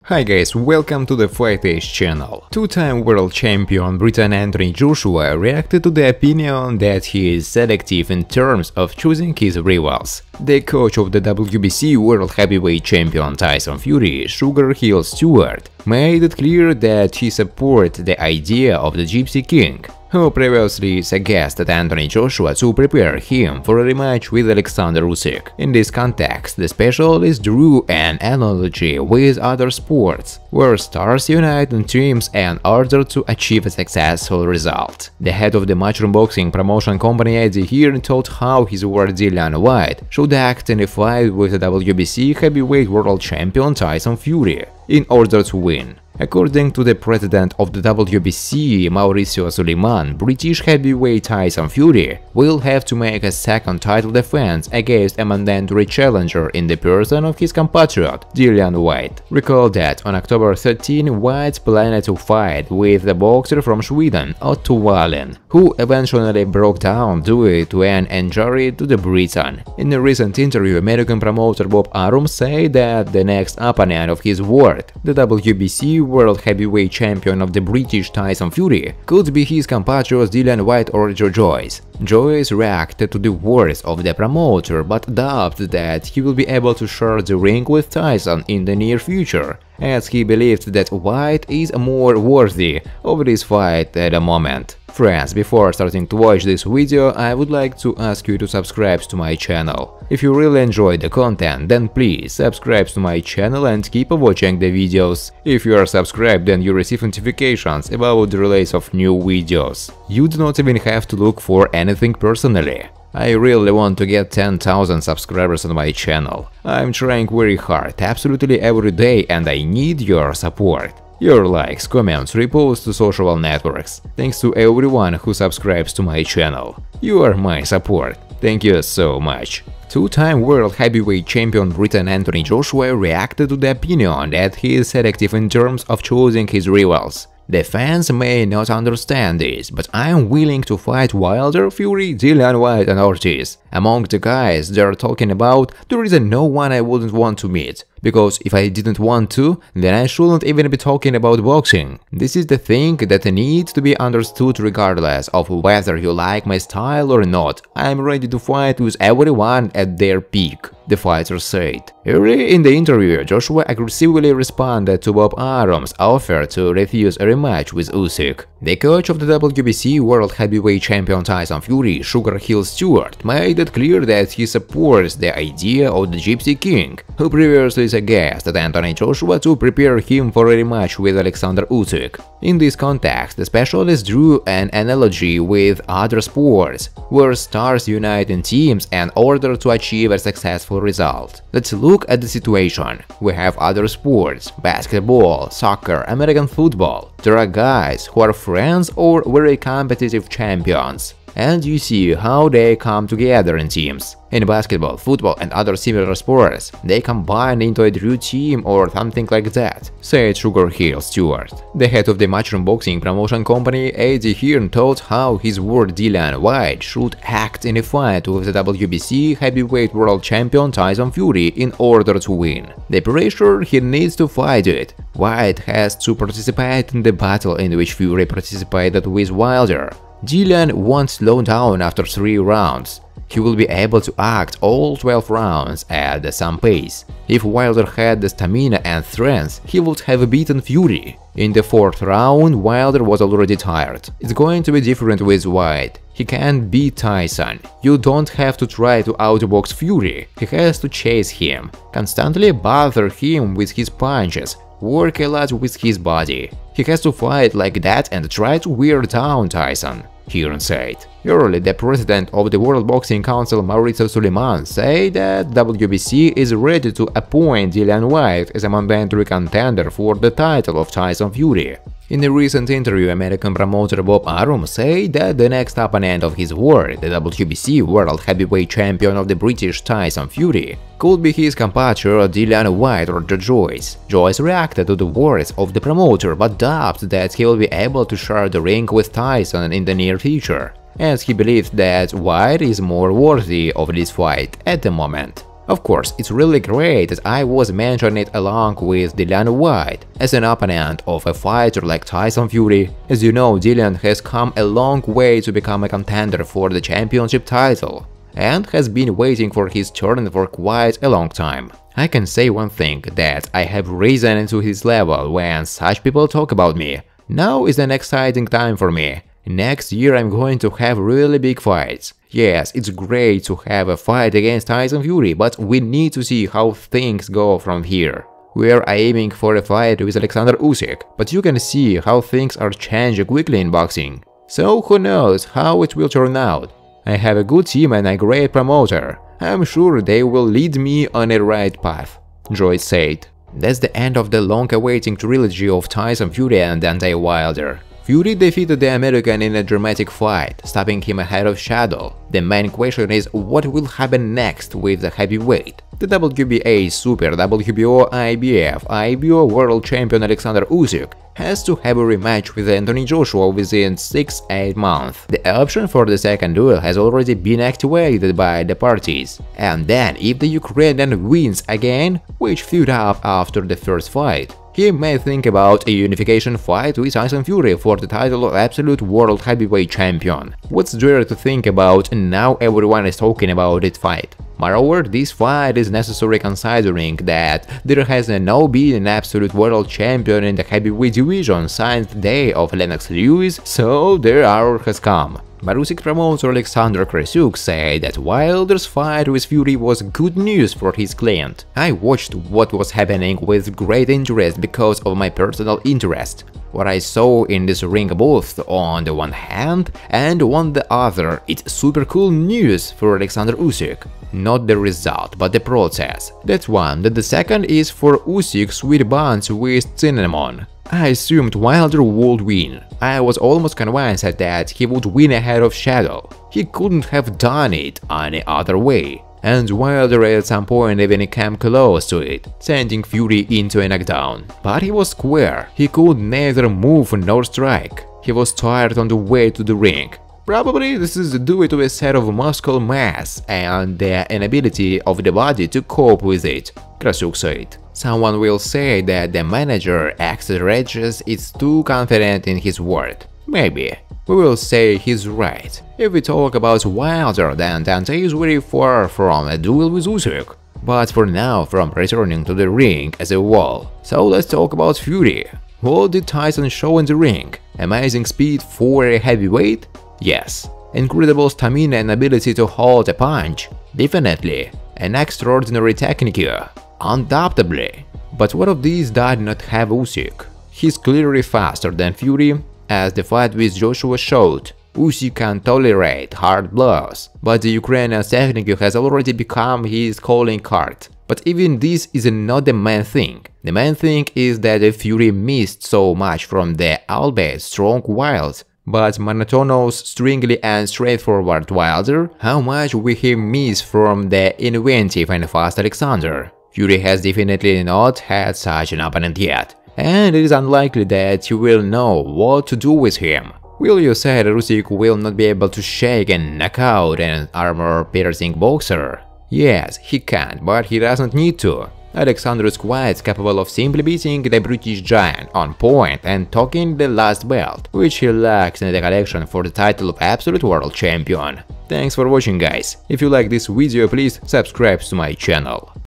Hi guys, welcome to the Fightage channel. Two-time world champion Britain Anthony Joshua reacted to the opinion that he is selective in terms of choosing his rivals. The coach of the WBC world heavyweight champion Tyson Fury, Sugar Hill Stewart, made it clear that he supports the idea of the Gypsy King, who previously suggested Anthony Joshua to prepare him for a rematch with Alexander Usyk. In this context, the specialist drew an analogy with other sports, where stars unite in teams in order to achieve a successful result. The head of the Matchroom Boxing promotion company Eddie Hearn told how his ward Dillian Whyte should act in a fight with the WBC heavyweight world champion Tyson Fury in order to win. According to the president of the WBC, Mauricio Suleiman, British heavyweight Tyson Fury will have to make a second title defense against a mandatory challenger in the person of his compatriot, Dillian Whyte. Recall that on October 13, Whyte planned to fight with the boxer from Sweden, Otto Wallin, who eventually broke down due to an injury to the Briton. In a recent interview, American promoter Bob Arum said that the next opponent of his ward, the WBC world heavyweight champion of the British Tyson Fury, could be his compatriots Dillian Whyte or Joe Joyce. Joyce reacted to the words of the promoter but doubted that he will be able to share the ring with Tyson in the near future, as he believed that Whyte is more worthy of this fight at the moment. Friends, before starting to watch this video, I would like to ask you to subscribe to my channel. If you really enjoyed the content, then please subscribe to my channel and keep watching the videos. If you are subscribed, then you receive notifications about the release of new videos. You do not even have to look for anything personally. I really want to get 10,000 subscribers on my channel. I'm trying very hard, absolutely every day, and I need your support. Your likes, comments, reposts to social networks. Thanks to everyone who subscribes to my channel. You are my support. Thank you so much. Two-time world heavyweight champion Britain Anthony Joshua reacted to the opinion that he is selective in terms of choosing his rivals. The fans may not understand this, but I am willing to fight Wilder, Fury, Dillian Whyte and Ortiz. Among the guys they're talking about, there is no one I wouldn't want to meet. Because if I didn't want to, then I shouldn't even be talking about boxing. This is the thing that needs to be understood regardless of whether you like my style or not. I am ready to fight with everyone at their peak, the fighter said. Early in the interview, Joshua aggressively responded to Bob Arum's offer to refuse a rematch with Usyk. The coach of the WBC world heavyweight champion Tyson Fury, Sugar Hill Stewart, made it clear that he supports the idea of the Gypsy King, who previously suggested Anthony Joshua to prepare him for a rematch with Alexander Usyk. In this context, the specialist drew an analogy with other sports, where stars unite in teams in order to achieve a successful result. Let's look at the situation. We have other sports: basketball, soccer, American football. There are guys who are friends or very competitive champions, and you see how they come together in teams. In basketball, football and other similar sports, they combine into a true team or something like that, said Sugar Hill Stewart. The head of the Matchroom Boxing promotion company, Eddie Hearn, told how his ward Dillian Whyte should act in a fight with the WBC heavyweight world champion Tyson Fury in order to win. The pressure he needs to fight it. Whyte has to participate in the battle in which Fury participated with Wilder. Dillian won't slow down after 3 rounds. He will be able to act all 12 rounds at the same pace. If Wilder had the stamina and strength, he would have beaten Fury. In the 4th round, Wilder was already tired. It's going to be different with Whyte. He can't beat Tyson. You don't have to try to outbox Fury. He has to chase him, constantly bother him with his punches, work a lot with his body. He has to fight like that and try to wear down Tyson, Hearn said. Earlier, the president of the World Boxing Council, Mauricio Suleiman, said that WBC is ready to appoint Dillian Whyte as a mandatory contender for the title of Tyson Fury. In a recent interview, American promoter Bob Arum said that the next opponent of his ward, the WBC world heavyweight champion of the British Tyson Fury, could be his compatriot Dillian Whyte or Joe Joyce. Joyce reacted to the words of the promoter but doubted that he will be able to share the ring with Tyson in the near future, as he believed that Whyte is more worthy of this fight at the moment. Of course, it's really great that I was mentioning it along with Dillian Whyte as an opponent of a fighter like Tyson Fury. As you know, Dillian has come a long way to become a contender for the championship title and has been waiting for his turn for quite a long time. I can say one thing, that I have risen to his level when such people talk about me. Now is an exciting time for me. Next year I'm going to have really big fights. Yes, it's great to have a fight against Tyson Fury, but we need to see how things go from here. We're aiming for a fight with Alexander Usyk, but you can see how things are changing quickly in boxing. So who knows how it will turn out. I have a good team and a great promoter. I'm sure they will lead me on a right path, Joyce said. That's the end of the long-awaiting trilogy of Tyson Fury and Deontay Wilder. Fury defeated the American in a dramatic fight, stopping him ahead of Shadow. The main question is what will happen next with the heavyweight. The WBA Super WBO IBO World Champion Alexander Usyk has to have a rematch with Anthony Joshua within 6-8 months. The option for the second duel has already been activated by the parties. And then, if the Ukrainian wins again, which flew up after the first fight, he may think about a unification fight with Tyson Fury for the title of Absolute World Heavyweight Champion. What's there to think about, and now everyone is talking about that fight? Moreover, this fight is necessary considering that there has now been an Absolute World Champion in the heavyweight division since the day of Lennox Lewis, so their hour has come. But Usyk promoter Alexander Krasuk said that Wilder's fight with Fury was good news for his client. I watched what was happening with great interest because of my personal interest. What I saw in this ring both on the one hand and on the other, it's super cool news for Alexander Usyk. Not the result, but the process. That's one. The second is for Usyk sweet buns with cinnamon. I assumed Wilder would win. I was almost convinced that he would win ahead of Shadow. He couldn't have done it any other way. And Wilder at some point even came close to it, sending Fury into a knockdown. But he was square. He could neither move nor strike. He was tired on the way to the ring. Probably this is due to a set of muscle mass and the inability of the body to cope with it, Krasuk said. Someone will say that the manager, Axel Regis, is too confident in his word. Maybe. We will say he's right. If we talk about Wilder, then Deontay is very far from a duel with Usyk, but for now from returning to the ring as a whole. So let's talk about Fury. What did Tyson show in the ring? Amazing speed for a heavyweight? Yes. Incredible stamina and ability to hold a punch? Definitely. An extraordinary technique? Undoubtedly. But what of these did not have Usyk? He's clearly faster than Fury, as the fight with Joshua showed. Usyk can tolerate hard blows, but the Ukrainian's technique has already become his calling card. But even this is not the main thing. The main thing is that the Fury missed so much from the albeit strong Wild, but monotonous, stringly and straightforward Wilder. How much will he miss from the inventive and fast Alexander? Fury has definitely not had such an opponent yet, and it is unlikely that you will know what to do with him. Will you say that Usyk will not be able to shake and knock out an armor-piercing boxer? Yes, he can, but he doesn't need to. Alexander is quite capable of simply beating the British giant on point and taking the last belt, which he lacks in the collection for the title of Absolute World Champion. Thanks for watching, guys. If you like this video, please subscribe to my channel.